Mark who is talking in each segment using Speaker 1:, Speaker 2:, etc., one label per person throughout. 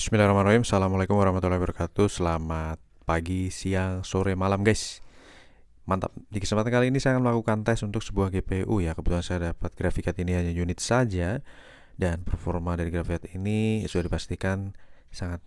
Speaker 1: Bismillahirrahmanirrahim. Assalamualaikum warahmatullahi wabarakatuh. Selamat pagi, siang, sore, malam guys. Mantap. Di kesempatan kali ini saya akan melakukan tes untuk sebuah GPU ya. Kebetulan saya dapat grafik card ini hanya unit saja. Dan performa dari grafik card ini sudah dipastikan sangat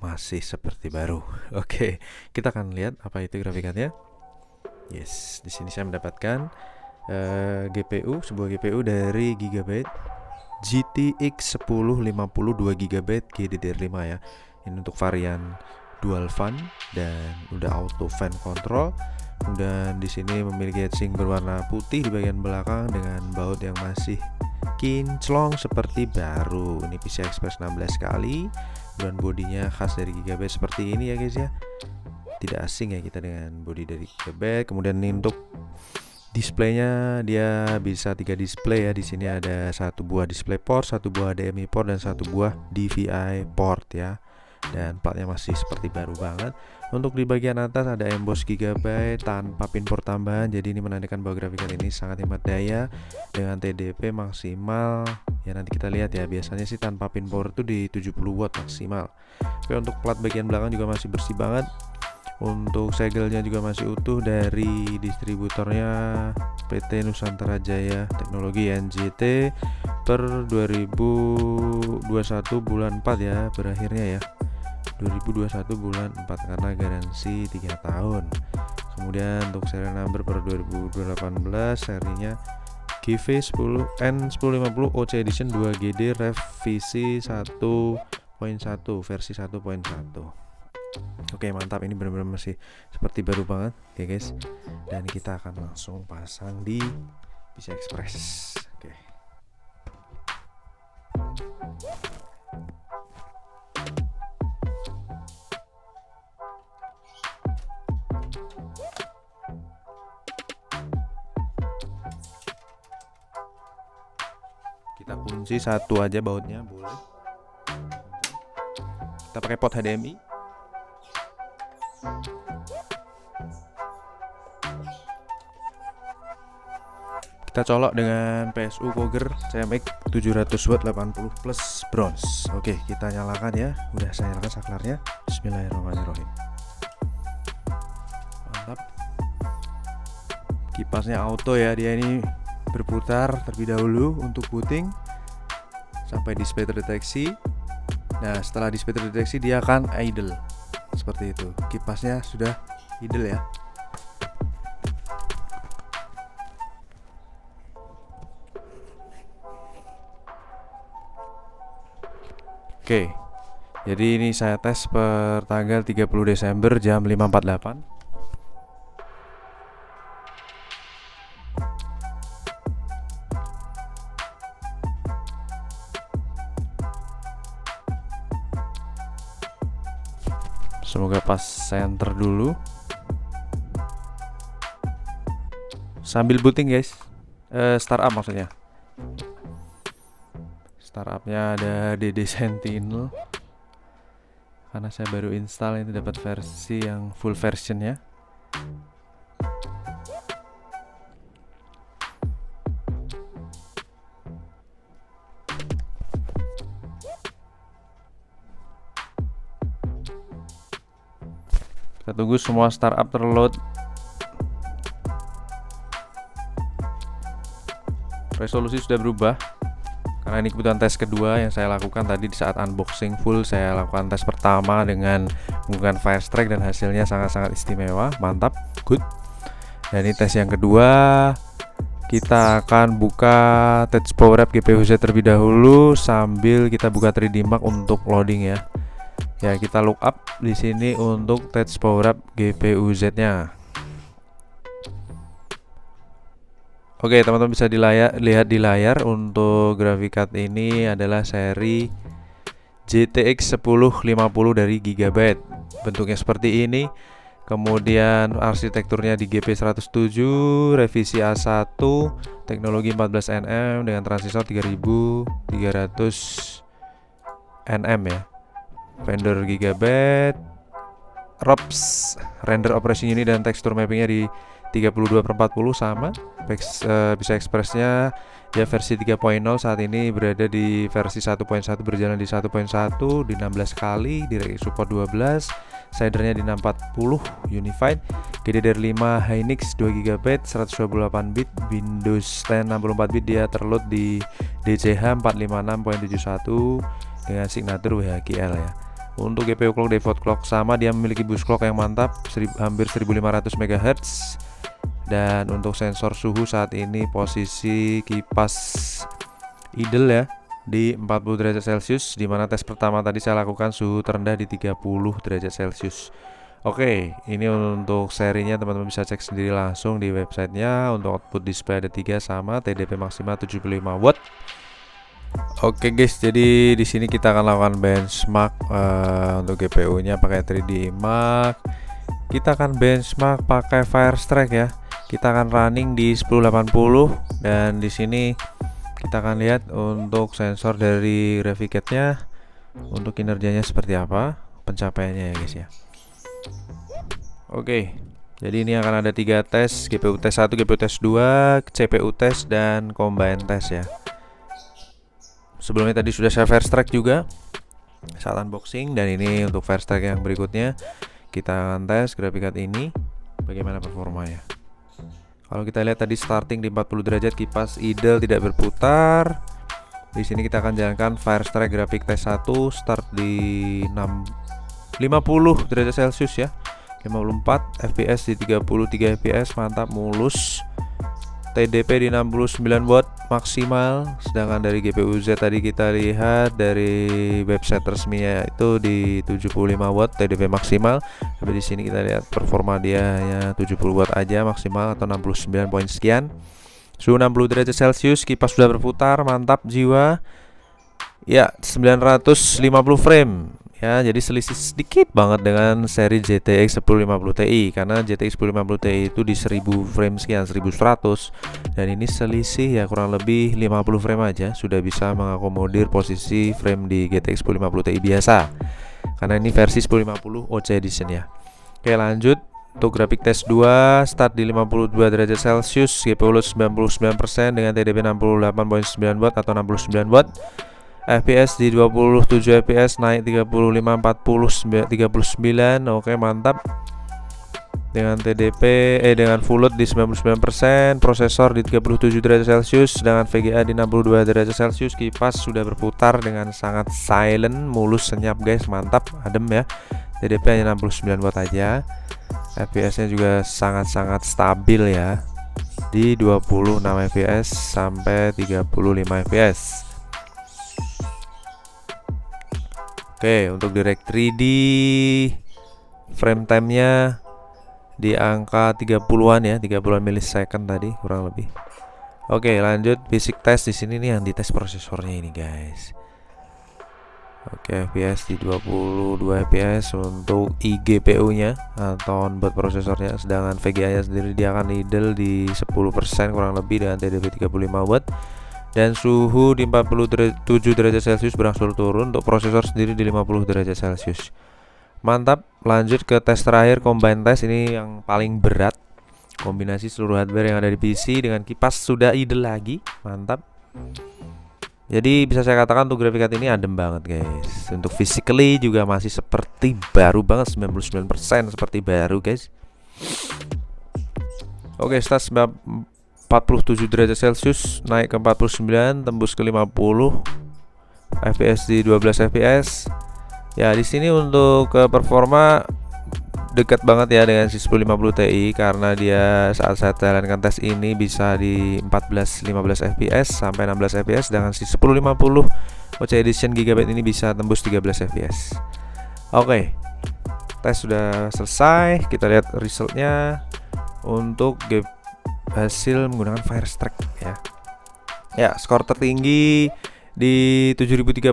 Speaker 1: masih seperti baru. Oke, kita akan lihat apa itu grafik cardnya. Yes, di sini saya mendapatkan sebuah GPU dari Gigabyte GTX 1050 2GB GDDR5 ya. Ini untuk varian dual fan dan udah auto fan control. Dan di sini memiliki heatsink berwarna putih di bagian belakang dengan baut yang masih kinclong seperti baru. Ini PCI Express 16 kali dan bodinya khas dari Gigabyte seperti ini ya guys ya. Tidak asing ya kita dengan bodi dari Gigabyte. Kemudian ini untuk displaynya, dia bisa 3 display ya. Di sini ada satu buah display port, satu buah HDMI port, dan satu buah DVI port ya. Dan platnya masih seperti baru banget. Untuk di bagian atas ada emboss Gigabyte tanpa pin port tambahan. Jadi ini menandakan bahwa grafik card ini sangat hemat daya dengan TDP maksimal. Ya nanti kita lihat ya. Biasanya sih tanpa pin port itu di 70 watt maksimal. Oke, untuk plat bagian belakang juga masih bersih banget. Untuk segelnya juga masih utuh dari distributornya PT Nusantara Jaya Teknologi NJT per 2021 bulan 4 ya, berakhirnya ya 2021 bulan 4 karena garansi 3 tahun. Kemudian untuk serial number per 2018 serinya GV10 N1050 OC Edition 2GD revisi 1.1 versi 1.1. Oke, mantap. Ini benar-benar masih seperti baru banget ya guys. Dan kita akan langsung pasang di PCI Express. Oke. Kita kunci satu aja bautnya, boleh. Kita pakai port HDMI. Kita colok dengan PSU Koger CMX 700W 80 plus bronze. Oke, kita nyalakan ya. Udah saya nyalakan saklarnya. Bismillahirrahmanirrahim. Mantap. Kipasnya auto ya, dia ini berputar terlebih dahulu untuk booting sampai display terdeteksi. Nah, setelah display terdeteksi dia akan idle. Seperti itu. Kipasnya sudah idle ya. Oke, jadi ini saya tes per tanggal 30 Desember jam 5.48. Semoga pas center dulu. Sambil booting guys, startup maksudnya. Startupnya ada DD Sentinel. Karena saya baru install, ini dapat versi yang full version ya. Kita tunggu semua startup terload. Resolusi sudah berubah karena ini kebetulan tes kedua yang saya lakukan. Tadi di saat unboxing full saya lakukan tes pertama dengan menggunakan Firestrike dan hasilnya sangat-sangat istimewa, mantap, good. Dan ini tes yang kedua, kita akan buka Touch Power Up GPU Z terlebih dahulu sambil kita buka 3D Mark untuk loading ya. Ya, kita look up di sini untuk Touch Power Up GPU Z-nya. Oke, teman-teman bisa lihat di layar untuk grafik card ini adalah seri GTX 1050 dari Gigabyte. Bentuknya seperti ini. Kemudian arsitekturnya di GP107, revisi A1, teknologi 14nm dengan transistor 3300 nm ya. Vendor Gigabyte, ROPS, render operation unit dan tekstur mappingnya di 32/40 sama. Bisa expressnya ya versi 3.0 saat ini berada di versi 1.1, berjalan di 1.1 di 16 kali, direct support 12, shadernya di 640 unified, GDDR5 Hynix 2GB 128 bit, Windows 10 64 bit, dia terload di DCH 456.71 dengan signature WHGL ya. Untuk GPU clock default clock sama, dia memiliki boost clock yang mantap hampir 1500 MHz. Dan untuk sensor suhu saat ini posisi kipas idle ya di 40 derajat Celcius, dimana tes pertama tadi saya lakukan suhu terendah di 30 derajat Celcius. Oke, ini untuk serinya teman-teman bisa cek sendiri langsung di websitenya. Untuk output display ada 3 sama, TDP maksimal 75 watt. Oke guys, jadi di sini kita akan lakukan benchmark untuk GPU-nya pakai 3D Mark. Kita akan benchmark pakai Firestrike ya. Kita akan running di 1080 dan di sini kita akan lihat untuk sensor dari Graphicad-nya untuk kinerjanya seperti apa, pencapaiannya ya guys ya. Oke, jadi ini akan ada 3 tes, GPU tes 1, GPU tes 2, CPU tes, dan combine tes ya. Sebelumnya tadi sudah saya Firestrike juga saat unboxing, dan ini untuk Firestrike yang berikutnya kita akan tes Graphicad ini bagaimana performanya. Kalau kita lihat tadi starting di 40 derajat, kipas idle tidak berputar. Di sini kita akan jalankan Firestrike Graphic Test 1, start di 50 derajat Celcius ya. 54 fps di 33 fps, mantap, mulus. TDP di 69 watt maksimal, sedangkan dari GPU Z tadi kita lihat dari website resminya itu di 75 watt TDP maksimal. Tapi di sini kita lihat performa dia hanya 70 watt aja maksimal atau 69 poin sekian. Suhu 60 derajat Celcius, kipas sudah berputar, mantap jiwa. Ya, 950 frame. Ya, jadi selisih sedikit banget dengan seri GTX 1050 Ti, karena GTX 1050 Ti itu di 1000 frame sekian, 1100, dan ini selisih ya kurang lebih 50 frame aja sudah bisa mengakomodir posisi frame di GTX 1050 Ti biasa, karena ini versi 1050 OC Edition ya. Oke, lanjut untuk grafik tes 2, start di 52 derajat Celcius, GPU load 99% dengan TDP 68.9 watt atau 69 watt. FPS di 27 fps, naik 35 40 39. Oke, mantap. Dengan TDP dengan full load di 99%, prosesor di 37 derajat Celcius dengan VGA di 62 derajat Celcius. Kipas sudah berputar dengan sangat silent, mulus, senyap guys, mantap, adem ya. TDP hanya 69 watt aja. FPS-nya juga sangat-sangat stabil ya, di 26 fps sampai 35 fps. Oke, untuk Direct 3D frame time-nya di angka 30-an ya, 30-an millisecond tadi kurang lebih. Oke, lanjut basic test. Di sini nih yang dites prosesornya ini, guys. Oke, FPS di 22 fps untuk eGPU-nya atau onboard prosesornya, sedangkan VGA-nya sendiri dia akan idle di 10% kurang lebih dengan TDP 35 watt. Dan suhu di 47 derajat Celcius berangsur turun. Untuk prosesor sendiri di 50 derajat Celcius. Mantap, lanjut ke tes terakhir, combine test. Ini yang paling berat, kombinasi seluruh hardware yang ada di PC dengan kipas sudah idle lagi. Mantap. Jadi bisa saya katakan untuk Graphicad ini adem banget guys. Untuk physically juga masih seperti baru banget, 99% seperti baru guys. Oke, start 47 derajat Celcius, naik ke 49, tembus ke 50, FPS di 12 fps. Ya, di sini untuk performa dekat banget ya dengan si 1050 Ti, karena dia saat saya jalankan tes ini bisa di 14-15 fps sampai 16 fps, dengan si 1050 OC Edition Gigabyte ini bisa tembus 13 fps. Oke, tes sudah selesai. Kita lihat resultnya untuk hasil menggunakan Firestrike ya. Ya, skor tertinggi di 7036,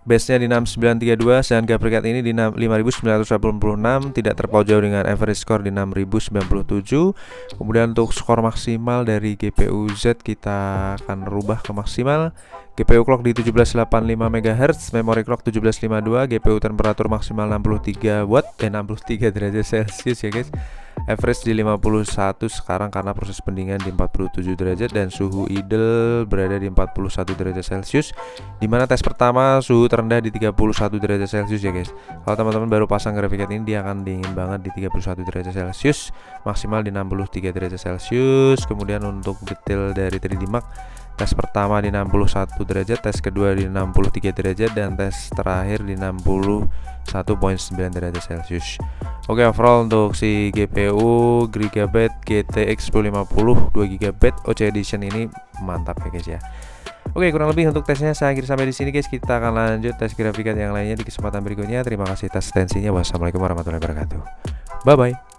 Speaker 1: base-nya di 6932, sedangkan Graphicad ini di 5986, tidak terpaut jauh dengan average score di 6097. Kemudian untuk skor maksimal dari GPU Z kita akan rubah ke maksimal. GPU clock di 1785 MHz, memory clock 1752, GPU temperatur maksimal 63 watt dan 63 derajat Celcius ya guys. average di 51 sekarang karena proses pendinginan di 47 derajat dan suhu idle berada di 41 derajat Celcius, dimana tes pertama suhu terendah di 31 derajat Celcius ya guys. Kalau teman-teman baru pasang Grafikat ini, dia akan dingin banget di 31 derajat Celcius, maksimal di 63 derajat Celcius. Kemudian untuk detail dari 3D Mark, tes pertama di 61 derajat, tes kedua di 63 derajat, dan tes terakhir di 61.9 derajat Celcius. Oke, overall untuk si GPU Gigabyte GTX 1050 2GB OC Edition ini mantap ya guys ya. Oke, kurang lebih untuk tesnya saya akhiri sampai di sini guys. Kita akan lanjut tes Grafikat yang lainnya di kesempatan berikutnya. Terima kasih atas atensinya. Wassalamualaikum warahmatullahi wabarakatuh. Bye bye.